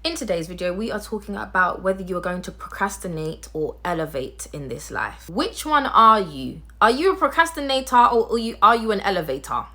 In today's video, we are talking about whether you are going to procrastinate or elevate in this life. Which one are you? Are you a procrastinator or are you an elevator?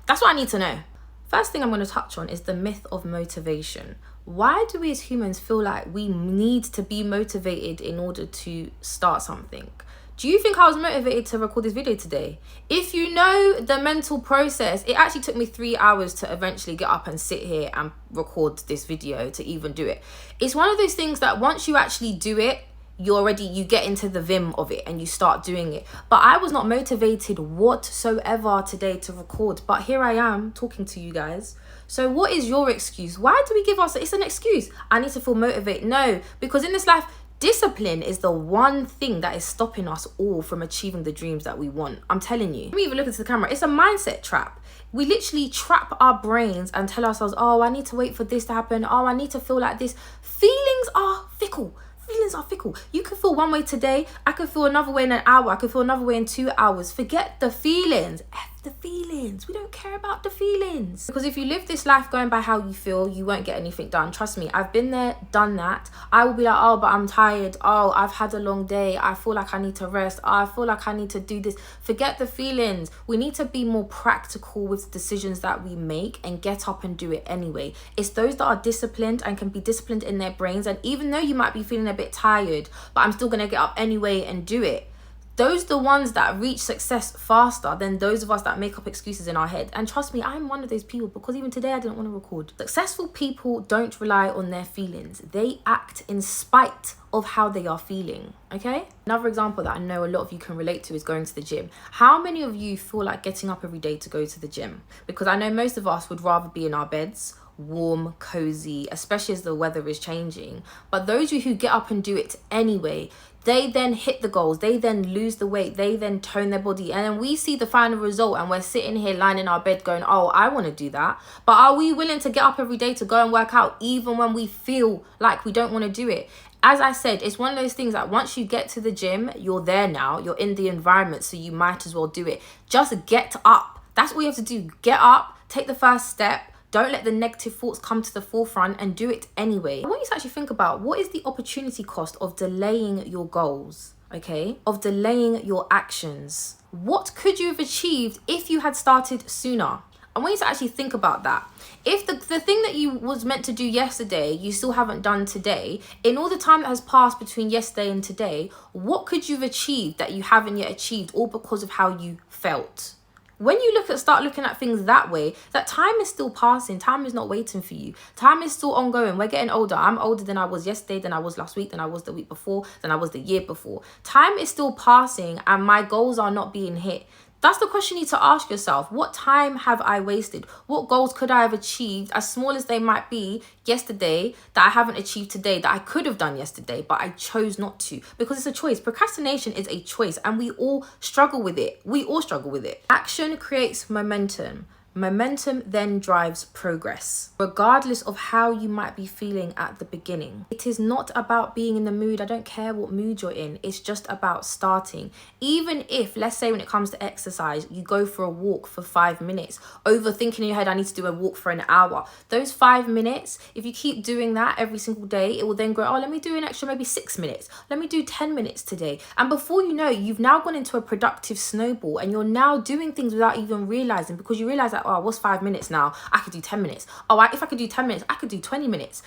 That's what I need to know. First thing I'm going to touch on is the myth of motivation. Why do we as humans feel like we need to be motivated in order to start something? Do you think I was motivated to record this video today? If you know the mental process, it actually took me 3 hours to eventually get up and sit here and record this video to even do it. It's one of those things that once you actually do it, you get into the vim of it and you start doing it. But I was not motivated whatsoever today to record, but here I am talking to you guys. So what is your excuse? Why do we give us, it's an excuse, I need to feel motivated? No, because in this life, discipline is the one thing that is stopping us all from achieving the dreams that we want. I'm telling you. Let me even look into the camera. It's a mindset trap. We literally trap our brains and tell ourselves, oh, I need to wait for this to happen. Oh, I need to feel like this. Feelings are fickle. Feelings are fickle. You can feel one way today. I could feel another way in an hour. I could feel another way in 2 hours. Forget the feelings. F the feelings. We don't care about the feelings. Because if you live this life going by how you feel, you won't get anything done. Trust me, I've been there, done that. I will be like, oh, but I'm tired. Oh, I've had a long day. I feel like I need to rest. Oh, I feel like I need to do this. Forget the feelings. We need to be more practical with decisions that we make and get up and do it anyway. It's those that are disciplined and can be disciplined in their brains. And even though you might be feeling a bit tired, but I'm still going to get up anyway and do it. Those are the ones that reach success faster than those of us that make up excuses in our head. And trust me, I'm one of those people, because even today I didn't want to record. Successful people don't rely on their feelings. They act in spite of how they are feeling, okay? Another example that I know a lot of you can relate to is going to the gym. How many of you feel like getting up every day to go to the gym? Because I know most of us would rather be in our beds, warm, cozy, especially as the weather is changing. But those of you who get up and do it anyway, they then hit the goals, they then lose the weight, they then tone their body, and then we see the final result and we're sitting here lying in our bed going, oh, I want to do that. But are we willing to get up every day to go and work out even when we feel like we don't want to do it? As I said, it's one of those things that once you get to the gym, you're there now, you're in the environment, so you might as well do it. Just get up. That's all you have to do. Get up, take the first step. Don't let the negative thoughts come to the forefront and do it anyway. I want you to actually think about what is the opportunity cost of delaying your goals, okay? Of delaying your actions. What could you have achieved if you had started sooner? I want you to actually think about that. If the thing that you was meant to do yesterday, you still haven't done today, in all the time that has passed between yesterday and today, what could you have achieved that you haven't yet achieved, all because of how you felt? When you start looking at things that way, that time is still passing. Time is not waiting for you. Time is still ongoing. We're getting older. I'm older than I was yesterday, than I was last week, than I was the week before, than I was the year before. Time is still passing and my goals are not being hit. That's the question you need to ask yourself. What time have I wasted? What goals could I have achieved, as small as they might be, yesterday that I haven't achieved today, that I could have done yesterday, but I chose not to? Because it's a choice. Procrastination is a choice and we all struggle with it. We all struggle with it. Action creates momentum. Momentum then drives progress, regardless of how you might be feeling at the beginning. It is not about being in the mood. I don't care what mood you're in. It's just about starting. Even if, let's say when it comes to exercise, you go for a walk for 5 minutes, overthinking in your head, I need to do a walk for an hour. Those 5 minutes, if you keep doing that every single day, it will then grow, oh, let me do an extra maybe 6 minutes. Let me do 10 minutes today. And before you know, you've now gone into a productive snowball and you're now doing things without even realizing, because you realize that, oh, what's 5 minutes now? I could do 10 minutes. Oh, if I could do 10 minutes, I could do 20 minutes.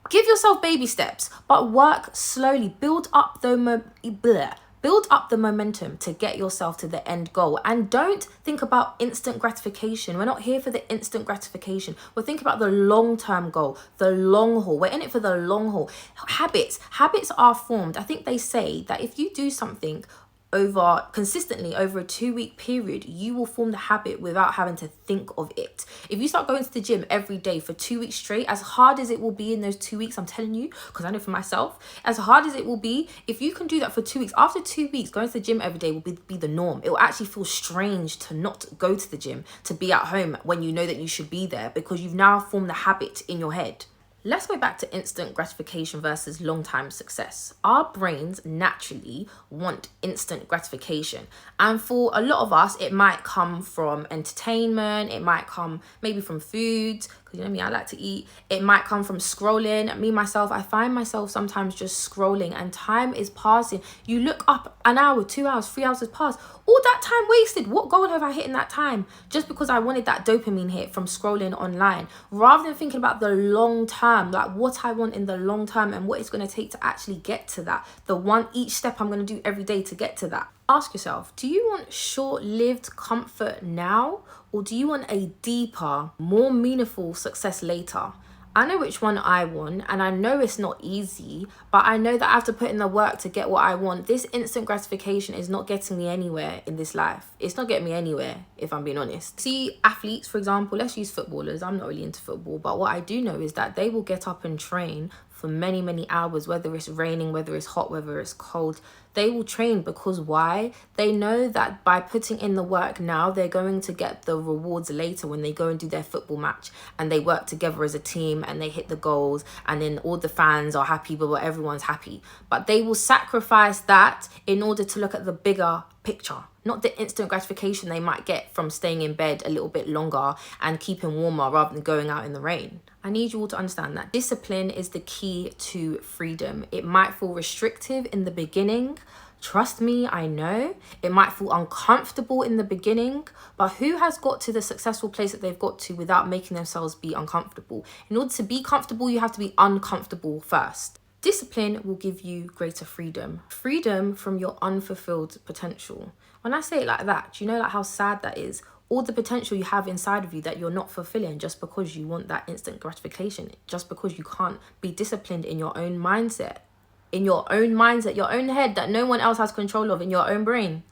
Give yourself baby steps, but work slowly. Build up the momentum to get yourself to the end goal. And don't think about instant gratification. We're not here for the instant gratification. We're thinking about the long-term goal, the long haul. We're in it for the long haul. Habits are formed. I think they say that if you do something consistently over a 2-week period, you will form the habit without having to think of it. If you start going to the gym every day for 2 weeks straight, as hard as it will be in those 2 weeks, I'm telling you, because I know for myself, as hard as it will be, if you can do that for 2 weeks, after 2 weeks, going to the gym every day will be the norm. It will actually feel strange to not go to the gym, to be at home when you know that you should be there, because you've now formed the habit in your head. Let's go back to instant gratification versus long-time success. Our brains naturally want instant gratification. And for a lot of us, it might come from entertainment. It might come maybe from food, because you know me, I like to eat. It might come from scrolling. Me, myself, I find myself sometimes just scrolling and time is passing. You look up, an hour, 2 hours, 3 hours has passed. All that time wasted. What goal have I hit in that time? Just because I wanted that dopamine hit from scrolling online. Rather than thinking about the long term, like what I want in the long term and what it's going to take to actually get to that. Each step I'm going to do every day to get to that. Ask yourself, do you want short-lived comfort now? Or do you want a deeper, more meaningful success later? I know which one I want, and I know it's not easy, but I know that I have to put in the work to get what I want. This instant gratification is not getting me anywhere in this life. It's not getting me anywhere, if I'm being honest. See, athletes, for example, let's use footballers. I'm not really into football, but what I do know is that they will get up and train for many, many hours, whether it's raining, whether it's hot, whether it's cold. They will train because why? They know that by putting in the work now, they're going to get the rewards later when they go and do their football match and they work together as a team and they hit the goals and then all the fans are happy, but everyone's happy. But they will sacrifice that in order to look at the bigger picture, not the instant gratification they might get from staying in bed a little bit longer and keeping warmer rather than going out in the rain. I need you all to understand that discipline is the key to freedom. It might feel restrictive in the beginning. Trust me, I know. It might feel uncomfortable in the beginning, but who has got to the successful place that they've got to without making themselves be uncomfortable? In order to be comfortable, you have to be uncomfortable first. Discipline will give you greater freedom. Freedom from your unfulfilled potential. When I say it like that, do you know like how sad that is? All the potential you have inside of you that you're not fulfilling just because you want that instant gratification, just because you can't be disciplined in your own mindset, your own head that no one else has control of, in your own brain.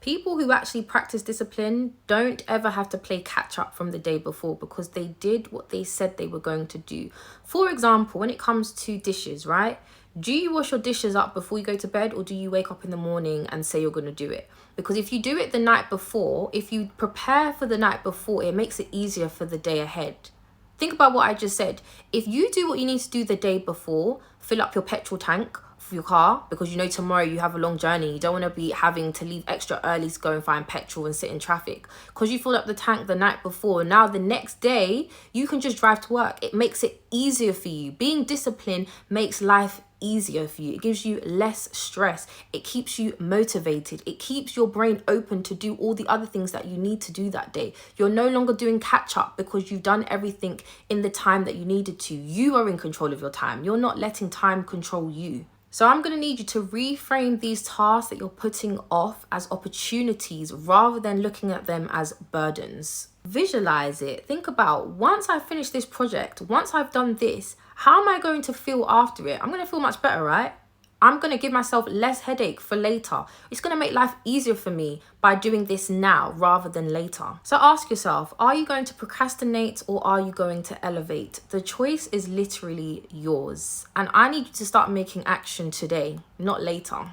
People who actually practice discipline don't ever have to play catch up from the day before because they did what they said they were going to do. For example, when it comes to dishes, right? Do you wash your dishes up before you go to bed, or do you wake up in the morning and say you're going to do it? Because if you do it the night before, if you prepare for the night before, it makes it easier for the day ahead. Think about what I just said. If you do what you need to do the day before, fill up your petrol tank for your car, because you know tomorrow you have a long journey. You don't want to be having to leave extra early to go and find petrol and sit in traffic. Because you filled up the tank the night before, now the next day you can just drive to work. It makes it easier for you. Being disciplined makes life easier for you. It gives you less stress. It keeps you motivated. It keeps your brain open to do all the other things that you need to do that day. You're no longer doing catch up because you've done everything in the time that you needed to. You are in control of your time. You're not letting time control you. So I'm going to need you to reframe these tasks that you're putting off as opportunities rather than looking at them as burdens. Visualize it. Think about, once I finish this project, once I've done this, how am I going to feel after it? I'm going to feel much better, right? I'm going to give myself less headache for later. It's going to make life easier for me by doing this now rather than later. So ask yourself, are you going to procrastinate or are you going to elevate? The choice is literally yours. And I need you to start making action today, not later.